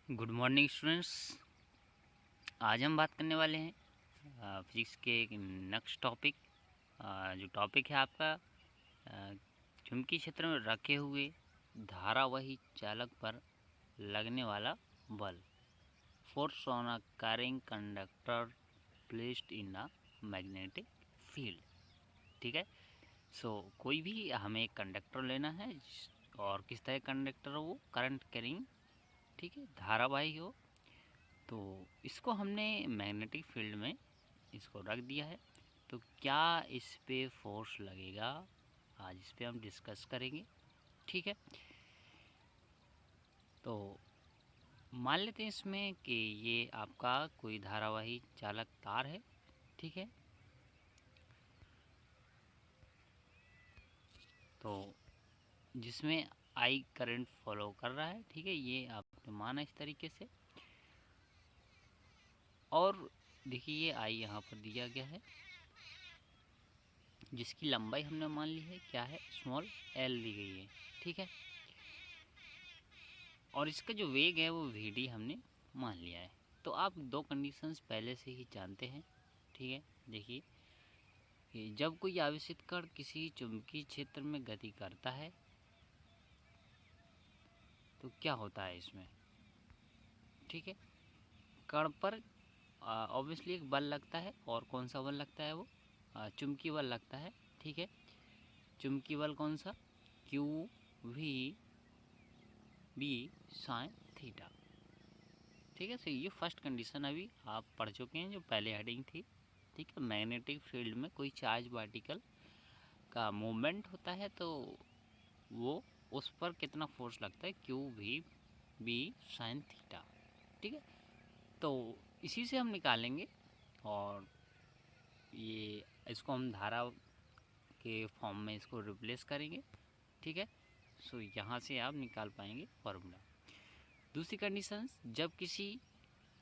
Good morning students. आज हम बात करने वाले हैं फिजिक्स के नेक्स्ट टॉपिक। जो टॉपिक है आपका चुंबकीय क्षेत्र में रखे हुए धारावाही चालक पर लगने वाला बल, force on a carrying conductor placed in a magnetic field. ठीक है। कोई भी हमें एक कंडक्टर लेना है और किस तरह कंडक्टर हो, वो करंट कैरिंग, ठीक है, धारावाही हो। तो इसको हमने मैग्नेटिक फील्ड में इसको रख दिया है। तो क्या इस पे फोर्स लगेगा, आज इस पे हम डिस्कस करेंगे। ठीक है। तो मान लेते हैं इसमें कि ये आपका कोई धारावाही चालक तार है। ठीक है। तो जिसमें आई करंट फॉलो कर रहा है। ठीक है, ये आपने माना इस तरीके से। और देखिए ये आई यहाँ पर दिया गया है, जिसकी लंबाई हमने मान ली है, क्या है, स्मॉल एल दी गई है। ठीक है। और इसका जो वेग है वो वी हमने मान लिया है। तो आप दो कंडीशंस पहले से ही जानते हैं। ठीक है। देखिए कि जब कोई आवेशित कण किसी चुंबकीय क्षेत्र में गति करता है तो क्या होता है इसमें। ठीक है। कण पर ऑब्वियसली एक बल लगता है, और कौन सा बल लगता है, वो चुंबकीय बल लगता है। ठीक है। चुंबकीय बल कौन सा, Q V B sine theta. ठीक है। सो ये फर्स्ट कंडीशन अभी आप पढ़ चुके हैं, जो पहले हेडिंग थी। ठीक है। मैग्नेटिक फील्ड में कोई चार्ज पार्टिकल का मूवमेंट होता है तो वो उस पर कितना फोर्स लगता है, Q V B sine theta. ठीक है। तो इसी से हम निकालेंगे, और ये इसको हम धारा के फॉर्म में इसको रिप्लेस करेंगे। ठीक है। यहाँ से आप निकाल पाएंगे फॉर्मूला। दूसरी कंडीशन, जब किसी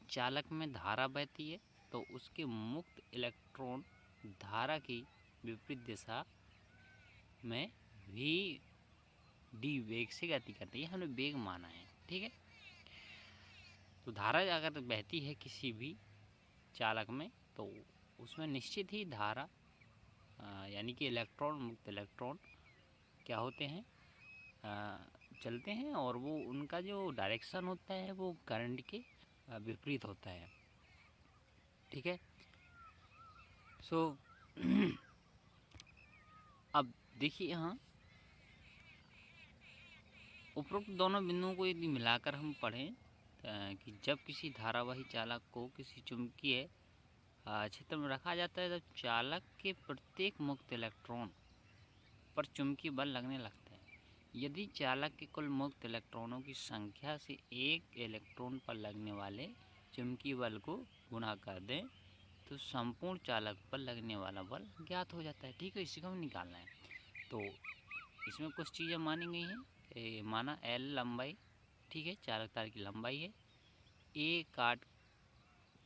चालक में धारा बहती है तो उसके मुक्त इलेक्ट्रॉन धारा की विपरीत दिशा में भी डी वेग से गति करती है। हमने वेग माना है। ठीक है। तो धारा अगर बहती है किसी भी चालक में तो उसमें निश्चित ही धारा यानी कि इलेक्ट्रॉन, मुक्त इलेक्ट्रॉन क्या होते हैं, चलते हैं, और वो उनका जो डायरेक्शन होता है वो करंट के विपरीत होता है। ठीक है। सो अब देखिए यहाँ उपरोक्त दोनों बिंदुओं को यदि मिलाकर हम पढ़ें कि जब किसी धारावाही चालक को किसी चुंबकीय क्षेत्र में रखा जाता है तब चालक के प्रत्येक मुक्त इलेक्ट्रॉन पर चुंबकीय बल लगने लगता है। यदि चालक के कुल मुक्त इलेक्ट्रॉनों की संख्या से एक इलेक्ट्रॉन पर लगने वाले चुंबकीय बल को गुणा कर दें तो संपूर्ण चालक पर लगने वाला बल ज्ञात हो जाता है। ठीक है। इसी को हमें निकालना है। तो इसमें कुछ चीज़ें मानी गई हैं। माना एल लंबाई, ठीक है, चालक तार की लंबाई है। ए काट,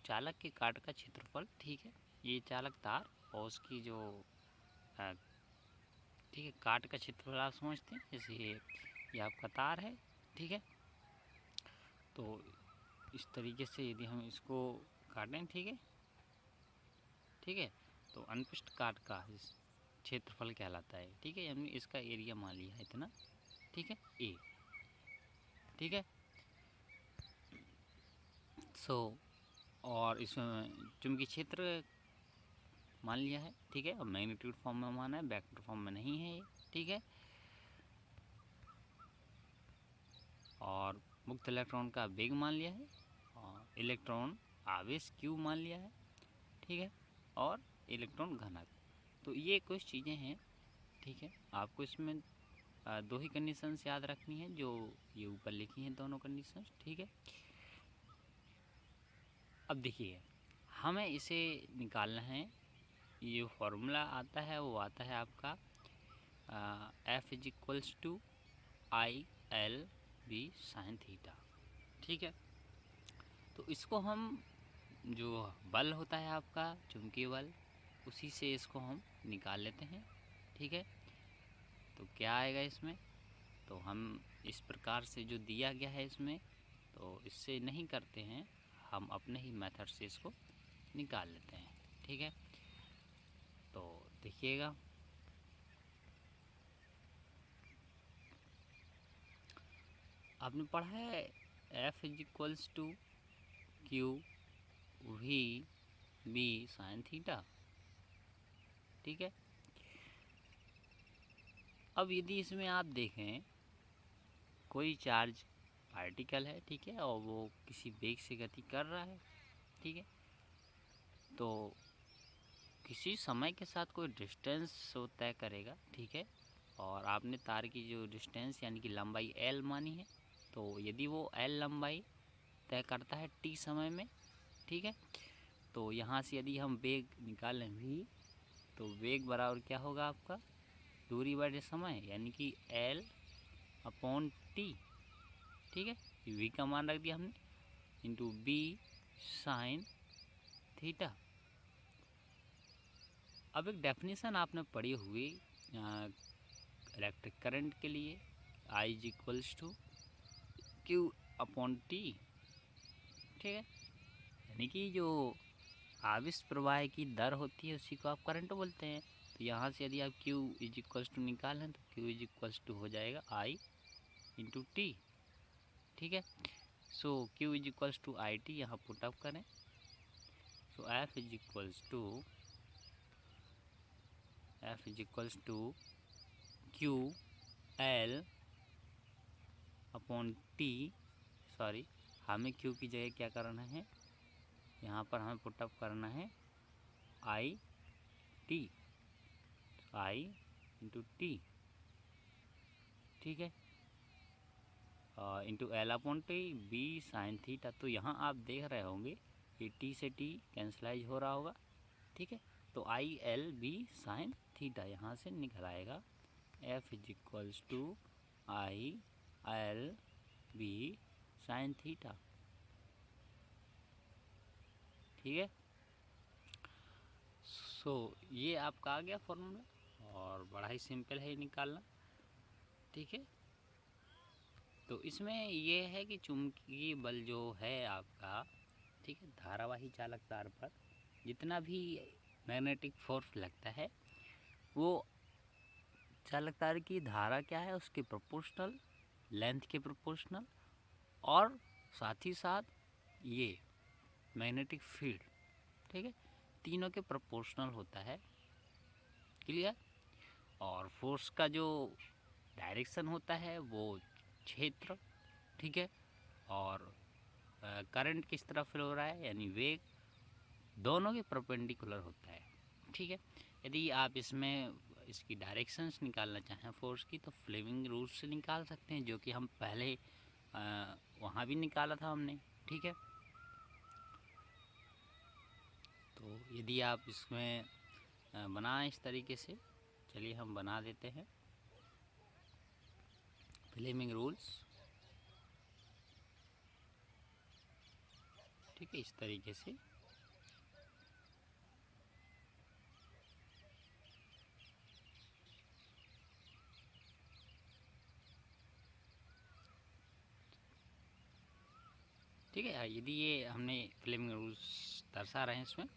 चालक के काट का क्षेत्रफल। ठीक है। ये चालक तार और उसकी जो ठीक है, काट का क्षेत्रफल आप समझते हैं, जैसे ये आपका तार है। ठीक है। तो इस तरीके से यदि हम इसको काटें, ठीक है, ठीक है, तो अनपिष्ट काट का क्षेत्रफल कहलाता है। ठीक है। हमने इसका एरिया मान लिया है इतना। ठीक है, ए। ठीक है। और इसमें चुंबकीय क्षेत्र मान लिया है। ठीक है। और मैग्नीट्यूड फॉर्म में माना है, वेक्टर फॉर्म में नहीं है ये। ठीक है। और मुक्त इलेक्ट्रॉन का वेग मान लिया है, और इलेक्ट्रॉन आवेश क्यू मान लिया है। ठीक है। और इलेक्ट्रॉन घनत्व। तो ये कुछ चीज़ें हैं। ठीक है। आपको इसमें दो ही कंडीशंस याद रखनी है जो ये ऊपर लिखी हैं, दोनों कंडीशंस। ठीक है। अब देखिए हमें इसे निकालना है। ये फॉर्मूला आता है, वो आता है आपका F is equals to I L B sine theta. ठीक है। तो इसको हम, जो बल होता है आपका चुंबकीय बल, उसी से इसको हम निकाल लेते हैं। ठीक है। तो क्या आएगा इसमें, तो हम इस प्रकार से जो दिया गया है इसमें तो इससे नहीं करते हैं, हम अपने ही मेथड से इसको निकाल लेते हैं। ठीक है, तो देखिएगा, आपने पढ़ा है F is equals to Q V B sine theta. ठीक है, अब यदि इसमें आप देखें कोई चार्ज पार्टिकल है, ठीक है, और वो किसी वेग से गति कर रहा है, ठीक है, तो किसी समय के साथ कोई डिस्टेंस वो तय करेगा, ठीक है, और आपने तार की जो डिस्टेंस यानी कि लंबाई L मानी है, तो यदि वो L लंबाई तय करता है t समय में, ठीक है, तो यहाँ से यदि हम वेग निकालें v, तो वेग बराबर क्या होगा आपका, दूरी बटे समय यानी कि L अपॉन t। ठीक है, v का मान रख दिया हमने, इंटू b साइन थीटा। अब एक डेफिनेशन आपने पढ़ी हुई इलेक्ट्रिक करंट के लिए, I is equals to Q upon T. ठीक है, यानी कि जो आवेश प्रवाह की दर होती है उसी को आप करंट बोलते हैं। तो यहाँ से यदि आप Q इज इक्वल्स टू निकालें तो Q इज इक्वल्स टू हो जाएगा I इंटू टी। ठीक है, so Q is equals to I T यहाँ पुटअप करें, so F is equals to Q L upon T. Sorry, हमें Q की जगह क्या करना है, यहाँ पर हमें पुटअप करना है I T, I into T. ठीक है, into L upon T B sine theta. तो यहाँ आप देख रहे होंगे कि टी से टी कैंसलाइज हो रहा होगा। ठीक है, तो I L B sine theta यहाँ से निकल आएगा, F is equals to I L B sine theta. ठीक है, सो ये आपका आ गया फॉर्मूला और बड़ा ही सिंपल है निकालना। ठीक है, तो इसमें ये है कि चुंबकीय बल जो है आपका, ठीक है, धारावाही चालक तार पर जितना भी मैग्नेटिक फोर्स लगता है वो चालक तार की धारा क्या है उसके प्रोपोर्शनल, लेंथ के प्रोपोर्शनल, और साथ ही साथ ये मैग्नेटिक फील्ड, ठीक है, तीनों के प्रोपोर्शनल होता है। क्लियर? और फोर्स का जो डायरेक्शन होता है वो क्षेत्र, ठीक है, और करंट किस तरफ फ्लो हो रहा है यानी वेग, दोनों के परपेंडिकुलर होता है। ठीक है, यदि आप इसमें इसकी डायरेक्शंस निकालना चाहें फोर्स की तो फ्लेमिंग रूल से निकाल सकते हैं, जो कि हम पहले वहाँ भी निकाला था हमने। ठीक है, तो यदि आप इसमें बनाएं इस तरीके से, चलिए हम बना देते हैं फ्लेमिंग रूल्स। ठीक है, इस तरीके से ठीक है, यदि ये हमने फ्लेमिंग रूल्स दर्शा रहे हैं इसमें,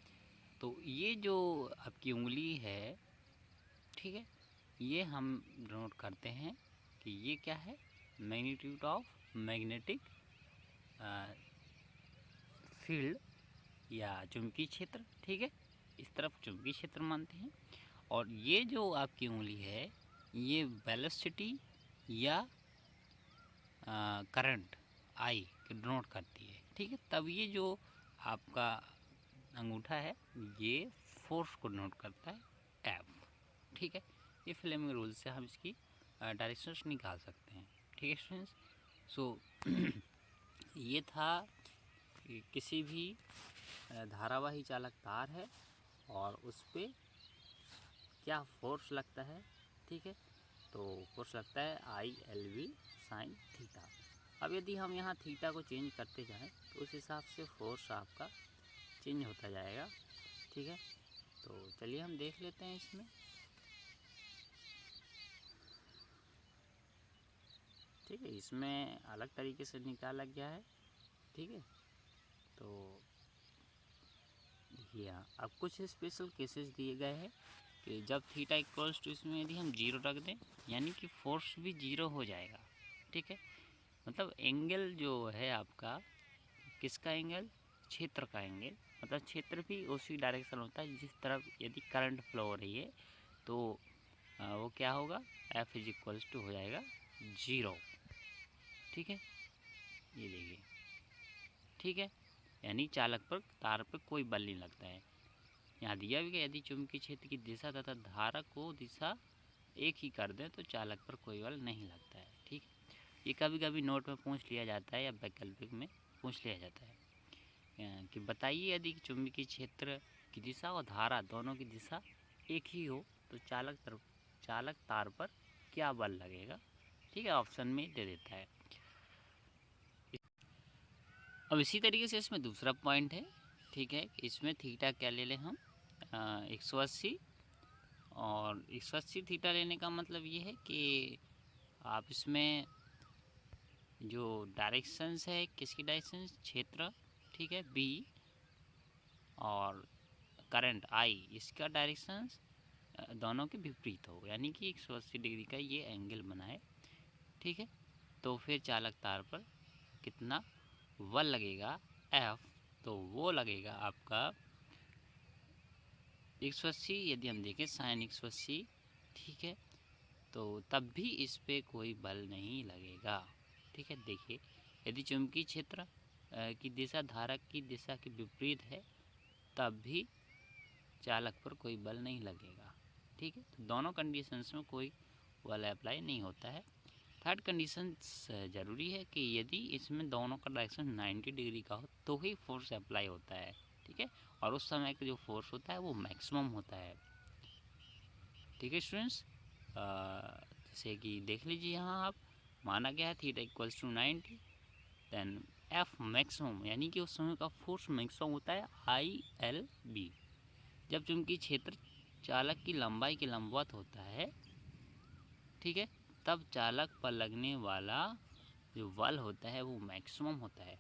तो ये जो आपकी उंगली है, ठीक है, ये हम नोट करते हैं कि ये क्या है, मैग्नीट्यूड ऑफ मैग्नेटिक फील्ड या चुंबकीय क्षेत्र। ठीक है, इस तरफ चुंबकीय क्षेत्र मानते हैं, और ये जो आपकी उंगली है ये वेलोसिटी या करंट आई को डिनोट करती है। ठीक है, तब ये जो आपका अंगूठा है ये फोर्स को डिनोट करता है एफ। ठीक है, ये फ्लेमिंग रूल से हम इसकी डायरेक्शंस निकाल सकते हैं। ठीक है स्टूडेंट्स, सो ये था कि किसी भी धारावाही चालक तार है और उस पर क्या फोर्स लगता है। ठीक है, तो फोर्स लगता है I L V sine theta. अब यदि हम यहाँ थीटा को चेंज करते जाएं तो उस हिसाब से फोर्स आपका चेंज होता जाएगा। ठीक है, तो चलिए हम देख लेते हैं इसमें। ठीक है, इसमें अलग तरीके से निकाला गया है। ठीक है। तो देखिए यहाँ अब कुछ स्पेशल केसेस दिए गए हैं कि जब थीटा इक्वल्स टू इसमें यदि हम जीरो रख दें यानी कि फोर्स भी जीरो हो जाएगा। ठीक है, मतलब एंगल जो है आपका किसका एंगल, क्षेत्र का एंगल, मतलब क्षेत्र भी उसी डायरेक्शन होता है जिस तरफ यदि करंट फ्लो हो रही है तो वो क्या होगा, F इज इक्वल्स टू हो जाएगा जीरो। ठीक है, ये देखिए। ठीक है, यानी चालक पर तार पर कोई बल नहीं लगता है। यहाँ दिया भी गया यदि चुंबकीय क्षेत्र की दिशा तथा धारा को दिशा एक ही कर दें तो चालक पर कोई बल नहीं लगता है। ठीक है, ये कभी कभी नोट में पूछ लिया जाता है या वैकल्पिक में पूछ लिया जाता है कि बताइए यदि चुंबकीय क्षेत्र की दिशा और धारा दोनों की दिशा एक ही हो तो चालक तार पर क्या बल लगेगा। ठीक है, ऑप्शन में दे देता है। अब इसी तरीके से इसमें दूसरा पॉइंट है। ठीक है, इसमें थीटा क्या ले लें हम 180, और 180 थीटा लेने का मतलब ये है कि आप इसमें जो डायरेक्शंस है, किसकी डायरेक्शन, क्षेत्र, ठीक है, बी, और करंट आई, इसका डायरेक्शन दोनों के विपरीत हो, यानी कि 180 डिग्री का ये एंगल बना है। ठीक है, तो फिर चालक तार पर कितना बल लगेगा F, तो वो लगेगा आपका 180 यदि हम देखें साइन 180। ठीक है, तो तब भी इस पे कोई बल नहीं लगेगा। ठीक है, देखिए यदि चुंबकीय क्षेत्र की दिशा धारा की दिशा के विपरीत है तब भी चालक पर कोई बल नहीं लगेगा। ठीक है, तो दोनों कंडीशंस में कोई बल अप्लाई नहीं होता है। थर्ड कंडीशन ज़रूरी है कि यदि इसमें दोनों का डायरेक्शन 90 डिग्री का हो तो ही फोर्स अप्लाई होता है। ठीक है, और उस समय का जो फोर्स होता है वो मैक्सिमम होता है। ठीक है स्टूडेंट्स, जैसे कि देख लीजिए यहाँ आप, माना गया है theta equals to 90, then F maximum यानी कि उस समय का फोर्स मैक्सिमम होता है ILB, जब चुंबकीय क्षेत्र चालक की लंबाई के लंबवत होता है। ठीक है, तब चालक पर लगने वाला जो बल होता है वो मैक्सिमम होता है।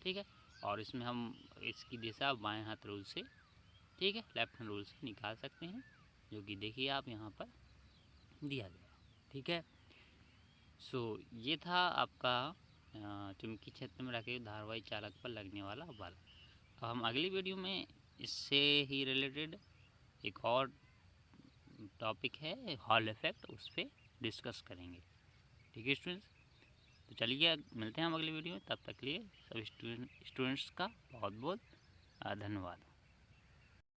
ठीक है, और इसमें हम इसकी दिशा बाएं हाथ रूल से, ठीक है, लेफ्ट हैंड रूल से निकाल सकते हैं, जो कि देखिए आप यहाँ पर दिया गया। ठीक है, सो ये था आपका चुंबकीय क्षेत्र में रखे धारावाही चालक पर लगने वाला बल। अब हम अगली वीडियो में इससे ही रिलेटेड एक और टॉपिक है हॉल इफेक्ट, उस पर डिस्कस करेंगे। ठीक है स्टूडेंट्स, तो चलिए मिलते हैं हम अगली वीडियो में, तब तक के लिए सभी स्टूडेंट्स का बहुत बहुत धन्यवाद।